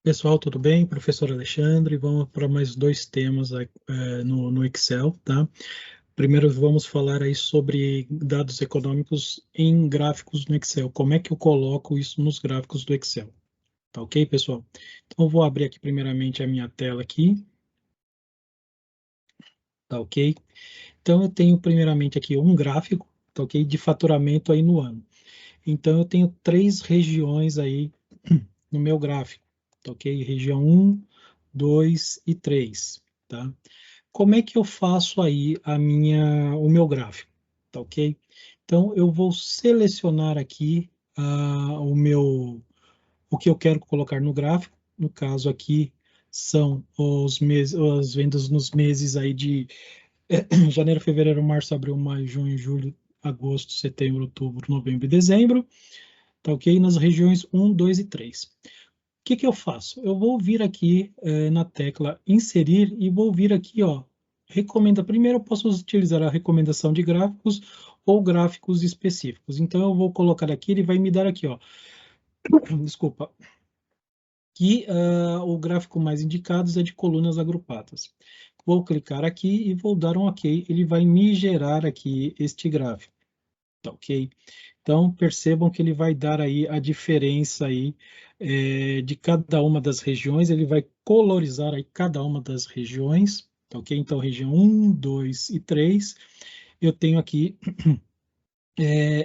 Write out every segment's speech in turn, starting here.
Pessoal, tudo bem? Professor Alexandre, vamos para mais dois temas no Excel, tá? Primeiro vamos falar aí sobre dados econômicos em gráficos no Excel. Como é que eu coloco isso nos gráficos do Excel? Tá ok, pessoal? Então, eu vou abrir aqui primeiramente a minha tela aqui, tá ok? Então, eu tenho primeiramente aqui um gráfico, tá ok? De faturamento aí no ano. Então, eu tenho três regiões aí no meu gráfico, tá ok? Região 1, 2 e 3, tá? Como é que eu faço aí o meu gráfico, tá ok? Então, eu vou selecionar aqui o que eu quero colocar no gráfico. No caso aqui, são as vendas nos meses aí de janeiro, fevereiro, março, abril, maio, junho, julho, agosto, setembro, outubro, novembro e dezembro, tá ok? Nas regiões 1, 2 e 3. O que que eu faço? Eu vou vir aqui na tecla inserir e vou vir aqui, ó, recomenda. Primeiro eu posso utilizar a recomendação de gráficos ou gráficos específicos. Então eu vou colocar aqui, ele vai me dar aqui, ó, desculpa, que o gráfico mais indicado é de colunas agrupadas. Vou clicar aqui e vou dar um OK, ele vai me gerar aqui este gráfico, tá ok? Então, percebam que ele vai dar aí a diferença aí de cada uma das regiões, ele vai colorizar aí cada uma das regiões, tá ok? Então, região 1, 2 e 3, eu tenho aqui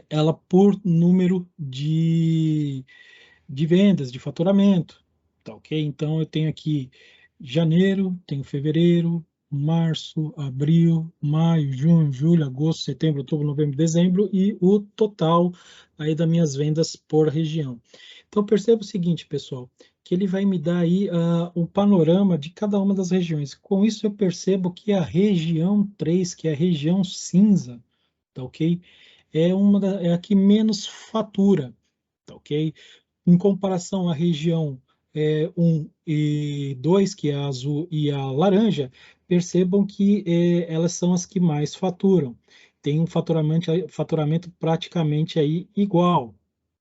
ela por número de vendas, de faturamento, tá ok? Então, eu tenho aqui janeiro, tenho fevereiro, março, abril, maio, junho, julho, agosto, setembro, outubro, novembro, dezembro e o total aí das minhas vendas por região. Então, perceba o seguinte, pessoal, que ele vai me dar aí um panorama de cada uma das regiões. Com isso, eu percebo que a região 3, que é a região cinza, tá ok? É a que menos fatura, tá ok? Em comparação à região 1 e 2, que é a azul e a laranja, percebam que elas são as que mais faturam. Tem um faturamento praticamente aí igual,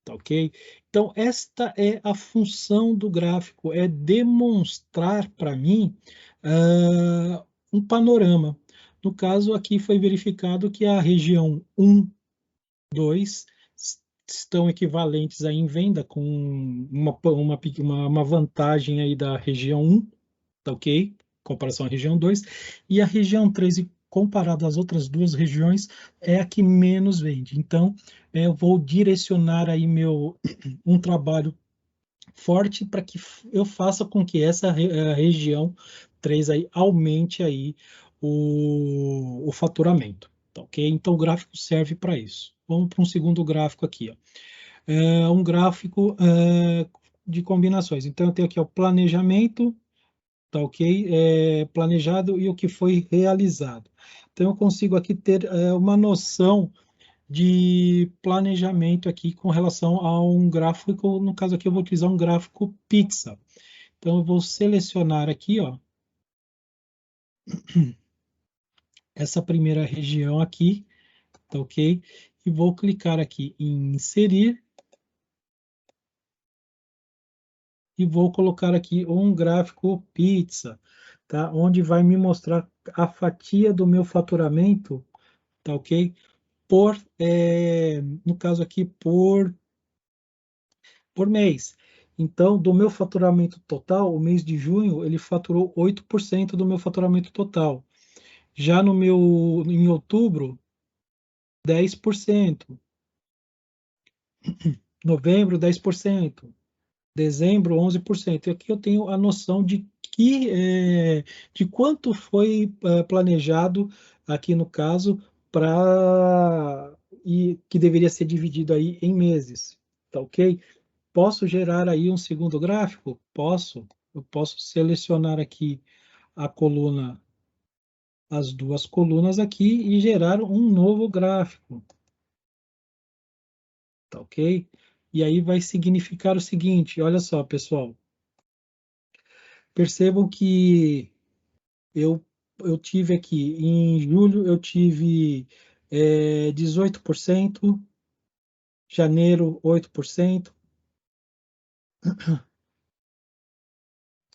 tá ok? Então, esta é a função do gráfico, é demonstrar para mim um panorama. No caso, aqui foi verificado que a região 1, 2 estão equivalentes aí em venda, com uma vantagem aí da região 1, tá ok? Em comparação à região 2. E a região 3, comparada às outras duas regiões, é a que menos vende. Então, eu vou direcionar aí um trabalho forte para que eu faça com que essa região 3 aí aumente aí o faturamento, tá ok? Então o gráfico serve para isso. Vamos para um segundo gráfico aqui, ó. Um gráfico de combinações. Então eu tenho aqui o planejamento, tá ok? Planejado e o que foi realizado. Então eu consigo aqui ter uma noção de planejamento aqui com relação a um gráfico, no caso aqui eu vou utilizar um gráfico pixel. Então eu vou selecionar aqui, ó, essa primeira região aqui, tá ok? E vou clicar aqui em inserir e vou colocar aqui um gráfico pizza, tá? Onde vai me mostrar a fatia do meu faturamento, tá ok? No caso aqui, por mês. Então, do meu faturamento total, o mês de junho, ele faturou 8% do meu faturamento total. Já em outubro, 10%. Novembro, 10%. Dezembro, 11%. E aqui eu tenho a noção de quanto foi planejado, aqui no caso, e que deveria ser dividido aí em meses. Tá ok? Posso gerar aí um segundo gráfico? Posso. Eu posso selecionar aqui a coluna, as duas colunas aqui e gerar um novo gráfico, tá ok? E aí vai significar o seguinte, olha só, pessoal, percebam que eu, eu tive aqui, em julho eu tive 18%, janeiro 8%,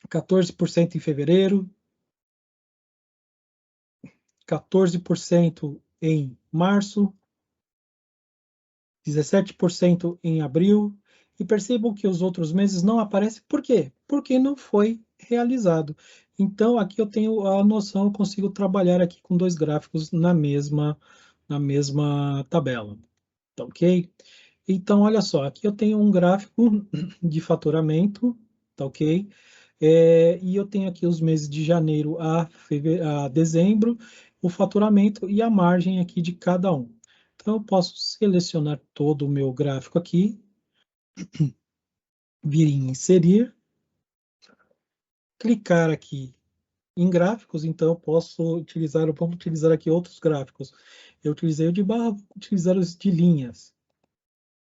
14% em fevereiro, 14% em março, 17% em abril, e percebam que os outros meses não aparecem. Por quê? Porque não foi realizado. Então, aqui eu tenho a noção, eu consigo trabalhar aqui com dois gráficos na mesma tabela, tá ok? Então, olha só, aqui eu tenho um gráfico de faturamento, tá ok? E eu tenho aqui os meses de janeiro a dezembro, o faturamento e a margem aqui de cada um. Então, eu posso selecionar todo o meu gráfico aqui, vir em inserir, clicar aqui em gráficos, então eu posso utilizar, vamos utilizar aqui outros gráficos. Eu utilizei o de barra, vou utilizar os de linhas,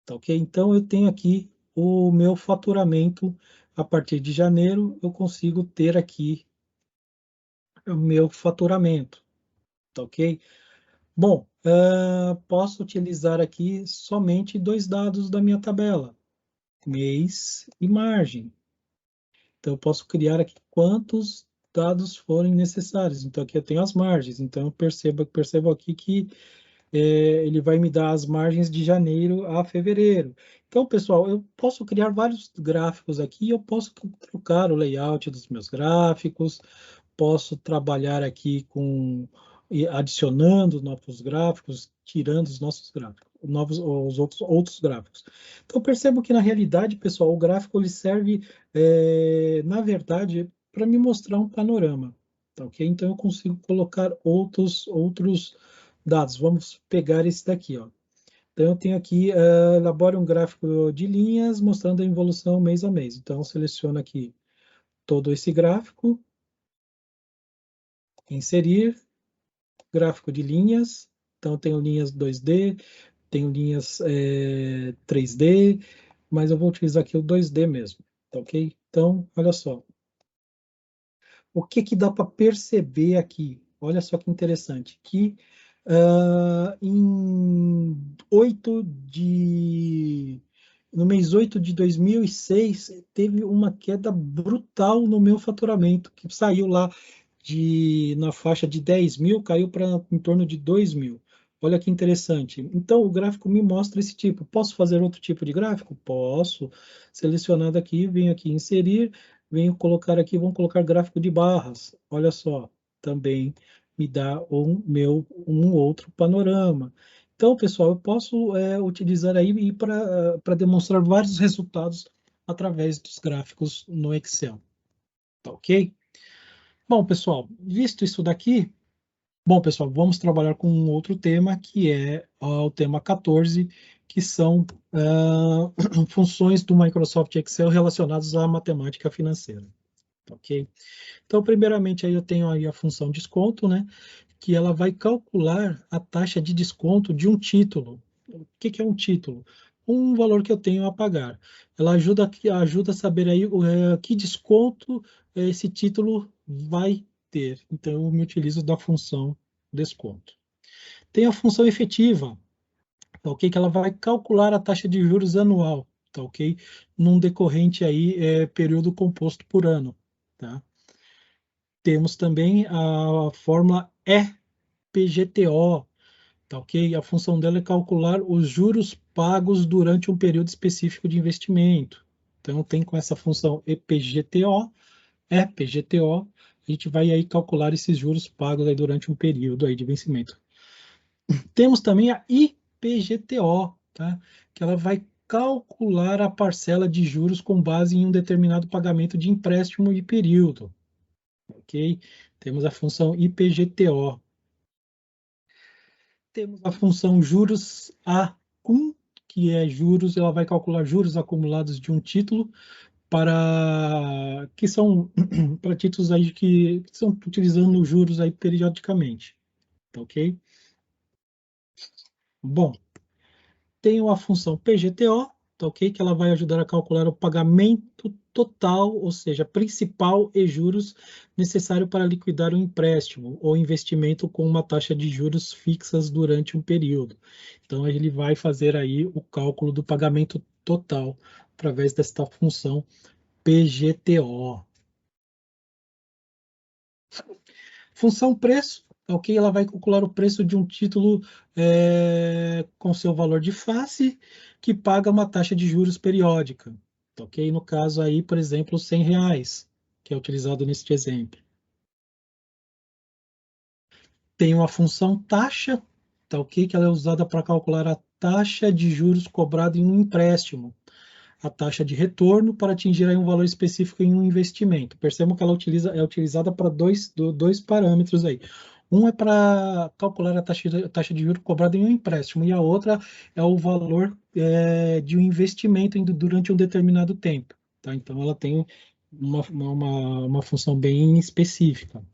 tá ok? Então, eu tenho aqui o meu faturamento a partir de janeiro, eu consigo ter aqui o meu faturamento, tá ok? Bom, posso utilizar aqui somente dois dados da minha tabela, mês e margem. Então, eu posso criar aqui quantos dados forem necessários. Então, aqui eu tenho as margens. Então, eu percebo aqui que ele vai me dar as margens de janeiro a fevereiro. Então, pessoal, eu posso criar vários gráficos aqui, eu posso trocar o layout dos meus gráficos, posso trabalhar aqui adicionando novos gráficos, tirando os nossos gráficos, os outros gráficos. Então, percebo que na realidade, pessoal, o gráfico ele serve, na verdade, para me mostrar um panorama, tá ok? Então, eu consigo colocar outros dados. Vamos pegar esse daqui, ó. Então, eu tenho aqui, elabore um gráfico de linhas mostrando a evolução mês a mês. Então, eu seleciono aqui todo esse gráfico, inserir, gráfico de linhas. Então, eu tenho linhas 2D, tenho linhas 3D, mas eu vou utilizar aqui o 2D mesmo, tá ok? Então, olha só. O que que dá para perceber aqui? Olha só que interessante, que em 8 de... No mês 8 de 2006, teve uma queda brutal no meu faturamento, que saiu lá na faixa de 10 mil, caiu para em torno de 2 mil. Olha que interessante. Então, o gráfico me mostra esse tipo. Posso fazer outro tipo de gráfico? Posso. Selecionado aqui, venho aqui inserir, venho colocar aqui, vamos colocar gráfico de barras. Olha só, também me dá um outro panorama. Então, pessoal, eu posso utilizar aí para demonstrar vários resultados através dos gráficos no Excel. Tá ok? Bom, pessoal, visto isso daqui, bom, pessoal, vamos trabalhar com um outro tema, que é o tema 14, que são funções do Microsoft Excel relacionadas à matemática financeira. Tá ok? Então, primeiramente, aí eu tenho aí a função desconto, né? Que ela vai calcular a taxa de desconto de um título. O que que é um título? Um valor que eu tenho a pagar. Ela ajuda a saber aí que desconto esse título vai ter. Então, eu me utilizo da função desconto. Tem a função efetiva, tá ok? Que ela vai calcular a taxa de juros anual, tá ok? Num decorrente aí, período composto por ano, tá? Temos também a fórmula EPGTO, tá ok? A função dela é calcular os juros pagos durante um período específico de investimento. Então, tem com essa função EPGTO, a gente vai aí calcular esses juros pagos aí durante um período aí de vencimento. Temos também a IPGTO, tá? Que ela vai calcular a parcela de juros com base em um determinado pagamento de empréstimo e período, ok? Temos a função IPGTO. Temos a função juros ACUM, que é juros, ela vai calcular juros acumulados de um título que são para títulos aí que estão utilizando juros aí periodicamente, tá ok? Bom, tenho a função PGTO, tá ok? Que ela vai ajudar a calcular o pagamento total, ou seja, principal e juros necessário para liquidar o empréstimo ou investimento com uma taxa de juros fixas durante um período. Então, ele vai fazer aí o cálculo do pagamento total através desta função PGTO. Função preço, tá ok? Ela vai calcular o preço de um título com seu valor de face, que paga uma taxa de juros periódica, tá ok? No caso aí, por exemplo, R$ 100, que é utilizado neste exemplo. Tem uma função taxa, tá ok? Que ela é usada para calcular a taxa de juros cobrada em um empréstimo, a taxa de retorno para atingir aí um valor específico em um investimento. Percebam que ela é utilizada para dois parâmetros aí. Um é para calcular a taxa de juros cobrada em um empréstimo, e a outra é o valor de um investimento durante um determinado tempo. Tá? Então, ela tem uma função bem específica.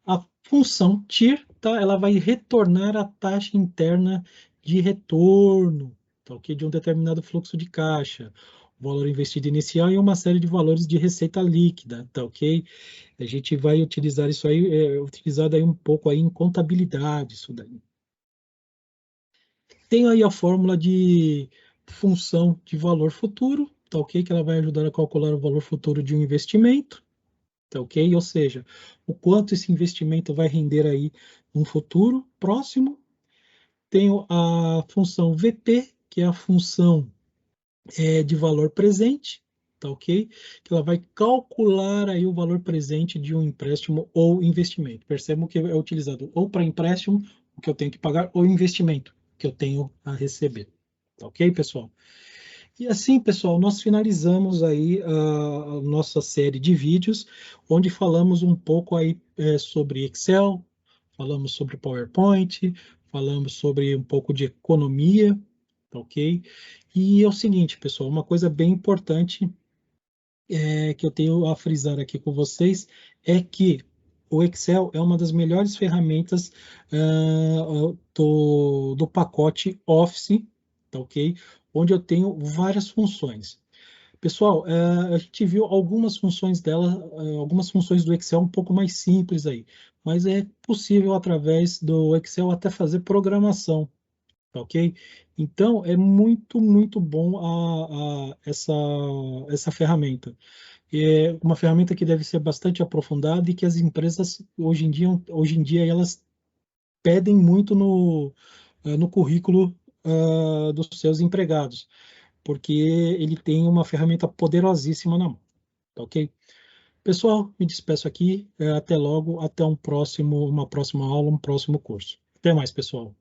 A função TIR, tá? Ela vai retornar a taxa interna de retorno, tá, ok? De um determinado fluxo de caixa, o valor investido inicial e uma série de valores de receita líquida, tá ok? A gente vai utilizar isso aí, utilizado aí um pouco aí em contabilidade, isso daí. Tem aí a fórmula de função de valor futuro, tá ok? Que ela vai ajudar a calcular o valor futuro de um investimento, tá ok? Ou seja, o quanto esse investimento vai render aí no futuro próximo. Tenho a função VP, que é a função de valor presente, tá ok? Que ela vai calcular aí o valor presente de um empréstimo ou investimento. Percebam que é utilizado ou para empréstimo, o que eu tenho que pagar, ou investimento, que eu tenho a receber. Tá ok, pessoal? E assim, pessoal, nós finalizamos aí a nossa série de vídeos, onde falamos um pouco aí sobre Excel, falamos sobre PowerPoint, falamos sobre um pouco de economia, tá ok? E é o seguinte, pessoal, uma coisa bem importante que eu tenho a frisar aqui com vocês é que o Excel é uma das melhores ferramentas do pacote Office, tá ok? Onde eu tenho várias funções. Pessoal, a gente viu algumas funções dela, algumas funções do Excel um pouco mais simples aí, mas é possível através do Excel até fazer programação, tá ok? Então, é muito, muito bom essa ferramenta. É uma ferramenta que deve ser bastante aprofundada e que as empresas, hoje em dia elas pedem muito no currículo dos seus empregados, porque ele tem uma ferramenta poderosíssima na mão, tá ok? Pessoal, me despeço aqui, até logo, até uma próxima aula, um próximo curso. Até mais, pessoal.